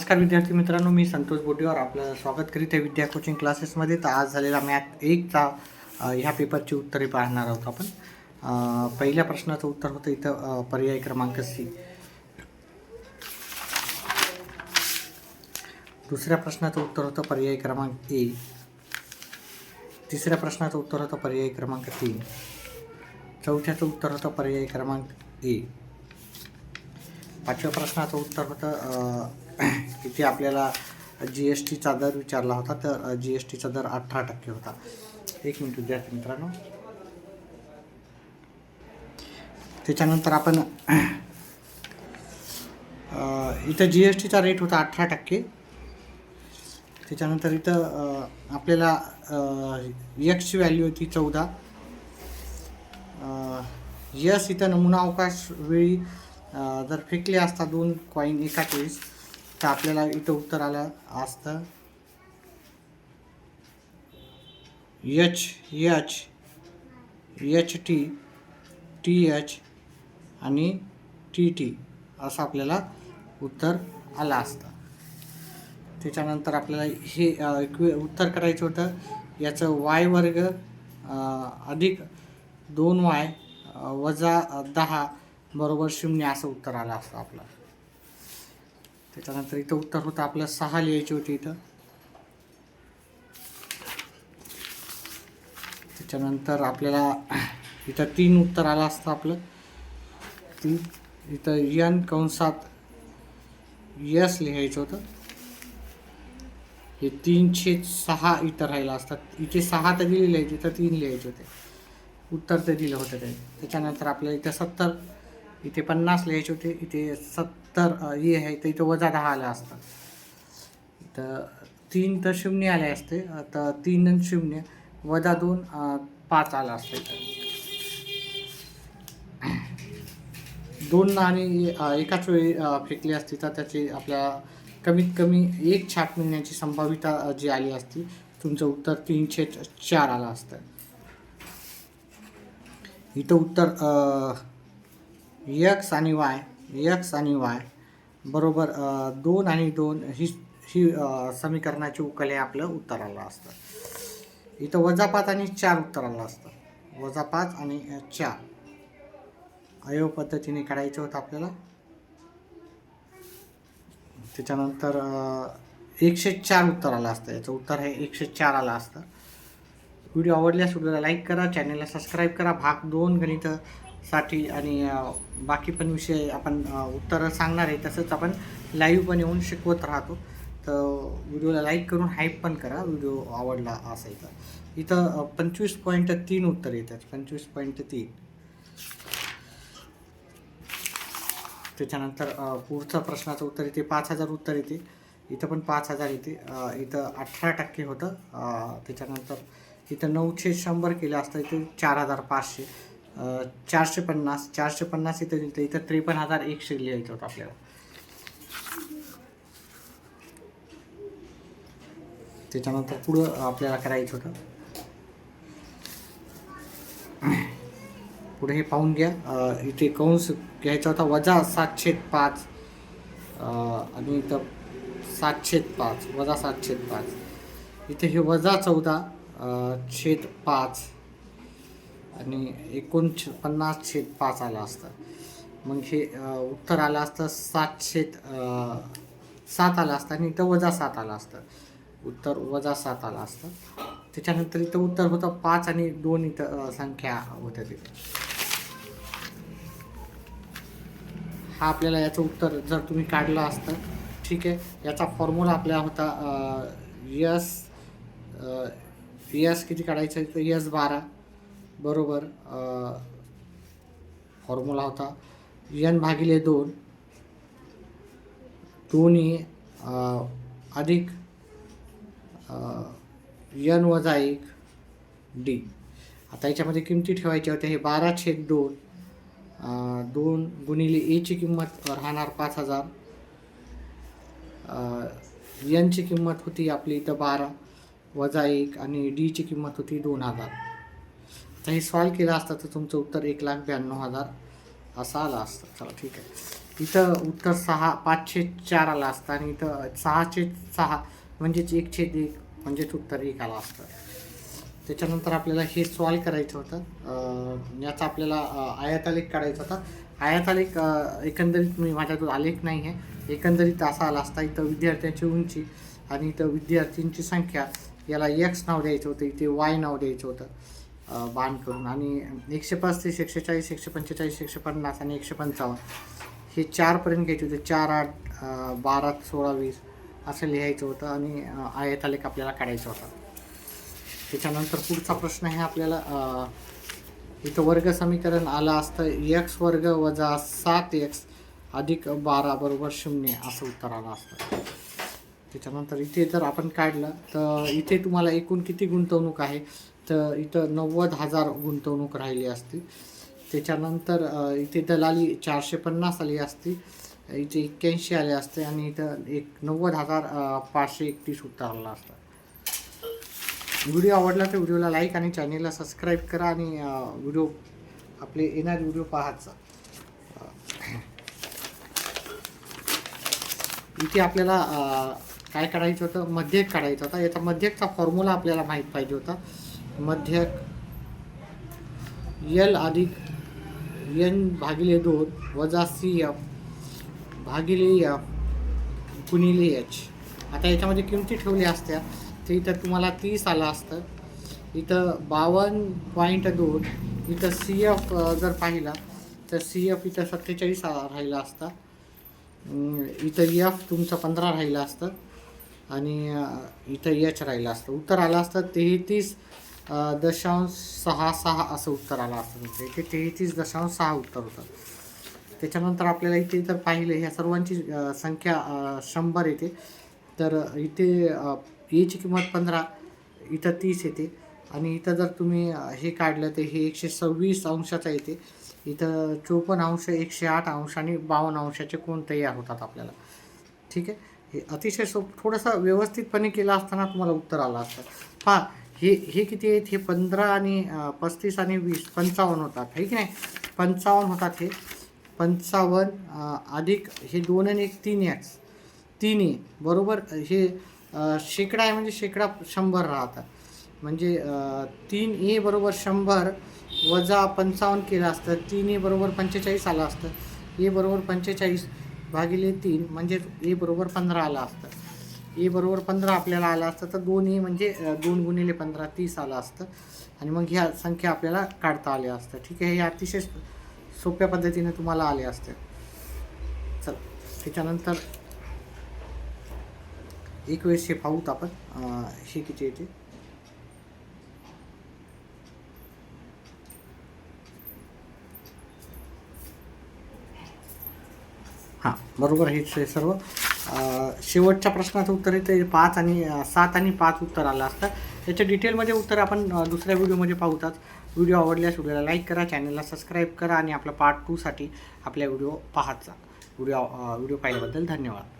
नमस्कार विद्यार्थी मित्रांनो, मी संतोष बोटेवर आपलं स्वागत करीत आहे विद्या कोचिंग क्लासेसमध्ये. तर आज झालेला मॅथ 1चा ह्या पेपरची उत्तरे पाहणार आहोत आपण. पहिल्या प्रश्नाचं उत्तर होतं इथं पर्याय क्रमांक सी. दुसऱ्या प्रश्नाचं उत्तर होतं पर्याय क्रमांक ए. तिसऱ्या प्रश्नाचं उत्तर होतं पर्याय क्रमांक 3. चौथ्याचं उत्तर होतं पर्याय क्रमांक ए. पाचव्या प्रश्नाचं उत्तर होतं इथे आपल्याला GSTचा दर विचारला होता. तर GSTचा दर 18% होता. एक मिनिट विद्यार्थी मित्रांनो. त्याच्यानंतर आपण इथं GSTचा रेट होता 18%. त्याच्यानंतर इथं आपल्याला एक्सची व्हॅल्यू होती 14. यस इथं नमुना अवकाश वेळी जर फेकले असता 2 कॉईन एकाच वेळेस तर आपल्याला इथं उत्तर आलं असतं HT, TH आणि TT असं आपल्याला उत्तर आलं असतं. त्याच्यानंतर आपल्याला हे उत्तर करायचं होतं याचं y वर्ग अधिक 2y वजा 10 बरोबर 0 असं उत्तर आलं असतं आपलं. त्याच्यानंतर इथं उत्तर होतं आपलं 6 लिहायचे होते इथं. त्याच्यानंतर आपल्याला इथं 3 उत्तर आलं असतं आपलं. इथं n कंसात यस लिहायचं होतं. हे 3/6 इथं राहिलं असतात. इथे 6 तर दिलेले आहेत, इथं 3 लिहायचे होते. उत्तर तर दिलं होतं ते. त्याच्यानंतर आपल्याला इथं 70 इथे 50 लिहायचे होते. इथे 70 हे आहे तर इथं वजा 10 आलं असतं. इथं 3 तर 0 आले असते. तर 3 आणि 0 वजा 2 5 आलं असतं. इथं 2 नाणी एकाच वेळी फेकली असती तर त्याची आपल्याला कमीत कमी 1 छाप मिळण्याची संभाव्यता जी आली असती. तुमचं उत्तर 3/4 आलं असतं. इथं उत्तर x आणि y बरोबर 2 आणि 2 ही समीकरणाची उकल हे आपलं उत्तर आलं असतं. इथं वजा 5 आणि 4 उत्तर आलं असतं. वजा 5 आणि 4 अवयव पद्धतीने काढायचं होतं आपल्याला. त्याच्यानंतर 104 उत्तर आलं असतं. याचं उत्तर हे 104 आलं असतं. व्हिडिओ आवडल्यास व्हिडिओला लाईक करा, चॅनलला सबस्क्राईब करा. भाग 2 गणितासाठी आणि बाकी पण विषय आपण उत्तरं सांगणार आहे. तसंच आपण लाईव्ह पण येऊन शिकवत राहतो. तर व्हिडिओला लाईक करून हाईप पण करा व्हिडिओ आवडला असेल तर. इथं 25.3 उत्तर येतात. 25.3. त्याच्यानंतर पुढचा प्रश्नाचं उत्तर येते 5000 उत्तर येते. इथं पण 5000 येते. इथं 18% होतं. त्याच्यानंतर इथं 9/100 केलं असतं. इथे 4500. 450 इथं दिलं. इथं 53,100 लिहायचं होतं आपल्याला. त्याच्यानंतर पुढं आपल्याला करायचं होतं. पुढे हे पाहून घ्या. इथे कंस घ्यायचा होता वजा 7/5 आणि इथं 7/5 वजा 7/5. इथे हे वजा 14/5 आणि 49/5 आलं असतं. मग हे उत्तर आलं असतं 7/7 आलं असतं आणि इथं वजा 7 आलं असतं. उत्तर वजा 7 आलं असतं. त्याच्यानंतर इथं उत्तर होतं 5 आणि 2 इथं संख्या होत्या तिथे. हा आपल्याला याचं उत्तर जर तुम्ही काढलं असतं ठीक आहे. याचा फॉर्म्युला आपला होता यस किती काढायचं तर S12 बरोबर फॉर्म्युला होता n/2 दोन्ही अधिक n वजा 1 d. आता याच्यामध्ये किमती ठेवायच्या होत्या. हे 12/2 2 गुणिले a ची किंमत राहणार 5000. n ची किंमत होती आपली इथं 12 वजा 1 आणि d ची किंमत होती 2000. आता हे सॉल्व केलं असतं तर तुमचं उत्तर 1,92,000 असं आलं असतं. चला ठीक आहे. इथं उत्तर 5/4 आलं असतं आणि इथं 6/6 म्हणजेच 1/1 म्हणजेच उत्तर 1 आलं असतं. त्याच्यानंतर आपल्याला हे सॉल्व करायचं होतं. याचा आपल्याला आयतालेख काढायचा होता. आयतालेख एकंदरीत माझ्याकडून आलेख नाही आहे, एकंदरीत असा आला असता. इथं विद्यार्थ्यांची उंची आणि इथं विद्यार्थ्यांची संख्या, याला x नाव द्यायचं होतं, इथे y नाव द्यायचं होतं बाण करून. आणि 135, 140, 145, 150 आणि 155 हे 4पर्यंत घ्यायचे होते. 4, 8, 12, 16, 20 असं लिहायचं होतं आणि आयतालेख आपल्याला काढायचा होता. त्याच्यानंतर पुढचा प्रश्न आहे आपल्याला इथं वर्ग समीकरण आलं असतं x² - 7x + 12 = 0 असं उत्तर आलं असतं. त्याच्यानंतर इथे जर आपण काढलं तर इथे तुम्हाला एकूण किती गुंतवणूक आहे, तर इथं 90,000 गुंतवणूक राहिली असती. त्याच्यानंतर इथे दलाली 450 आली असती, इथे 81 आले असते आणि इथं 90,531 उत्तर आलं असतं. व्हिडिओ आवडला तर व्हिडिओला लाईक आणि चॅनेलला सबस्क्राईब करा आणि व्हिडिओ आपले येणारे व्हिडिओ पाहायचा. इथे आपल्याला काय काढायचं होतं, मध्यक काढायचं होता. याचा मध्यकचा फॉर्म्युला आपल्याला माहीत पाहिजे होता. मध्यक L + N/2 - CF/F × H. आता याच्यामध्ये किमती ठेवल्या असत्या तर इथं तुम्हाला 30 आलं असतं. इथं 52.2. इथं CF जर पाहिला तर CF इथं 47 राहिला असता. इथं F तुमचं 15 राहिलं असतं आणि इथं H राहिलं असतं. उत्तर आलं असतं 33.66 असं उत्तर आलं असतं. म्हणजे इथे 33.6 उत्तर होतं. त्याच्यानंतर आपल्याला इथे जर पाहिलं ह्या सर्वांची संख्या 100 येते, तर इथे ची किंमत 15, इथं 30 येते आणि इथं जर तुम्ही हे काढलं तर हे 126 अंशाचं येते. इथं 54 अंश, 108 अंश आणि 52 अंशाचे कोण तयार होतात आपल्याला. ठीक आहे, हे अतिशय थोडंसं व्यवस्थितपणे केलं असताना तुम्हाला उत्तर आलं असतं. पहा हे किती आहेत, हे 15 आणि 35 आणि 20 55 होतात, आहे की नाही. 55 होतात. हे 55 अधिक हे 2 आणि 1 3x 3 बरोबर. हे शेकडा आहे म्हणजे शेकडा 100 राहतात. म्हणजे 3a = 100 वजा 55 केलं असतं. 3a = 45 आलं असतं. a = 45/3 म्हणजे a = 15 आलं असतं. a = 15 आपल्याला आलं असतं, तर 2a म्हणजे 2 × 15 30 आलं असतं आणि मग ह्या संख्या आपल्याला काढता आल्या असतं. ठीक आहे, हे अतिशय सोप्या पद्धतीने तुम्हाला आले असते. चल त्याच्यानंतर एक वेळेस हे पाहूत आपण हे किती येते. हां बरोबर, हेच आहे सर्व. शेवटच्या प्रश्नाचं उत्तर येतं 5 आणि 7 आणि 5 उत्तर आलं असतं. याच्या डिटेलमध्ये उत्तर आपण दुसऱ्या व्हिडिओमध्ये पाहूतात. व्हिडिओ आवडल्यास व्हिडिओला लाईक करा, चॅनलला सबस्क्राईब करा आणि आपल्या पार्ट 2साठी आपल्या व्हिडिओ पाहत जा. व्हिडिओ पाहिल्याबद्दल धन्यवाद.